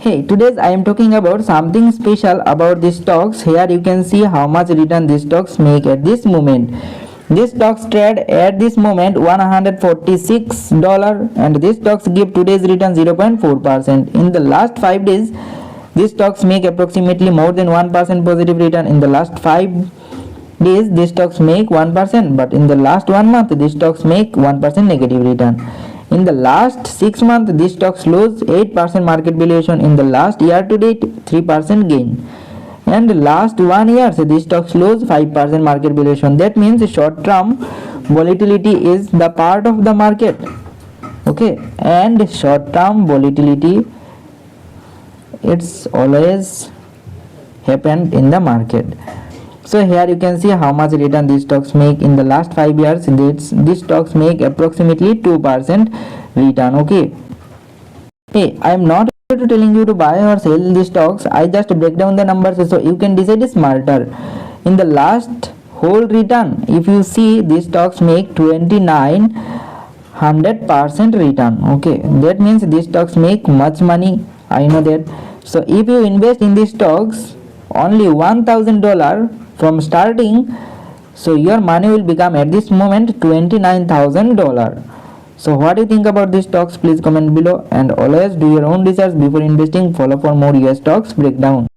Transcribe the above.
Hey, today I am talking about something special about these stocks. Here you can see how much return these stocks make at this moment. These stocks trade at this moment $146 and these stocks give today's return 0.4%. In the last 5 days, these stocks make approximately more than 1% positive return. In the last 5 days, these stocks make 1%, but in the last 1 month, these stocks make 1% negative return. In the last 6 months, these stocks lose 8% market valuation. In the last year to date, 3% gain. And last 1 year, these stocks lose 5% market valuation. That means short term volatility is the part of the market. Okay, and short term volatility, it's always happened in the market. So here you can see how much return these stocks make in the last 5 years. These stocks make approximately 2% return. Okay. Hey, I am not telling you to buy or sell these stocks. I just break down the numbers so you can decide smarter. In the last whole return, if you see, these stocks make 2900% return. Okay, that means these stocks make much money. I know that. So if you invest in these stocks only $1000 from starting, so your money will become at this moment $29,000. So what do you think about these stocks? Please comment below, and always do your own research before investing. Follow for more US stocks breakdown.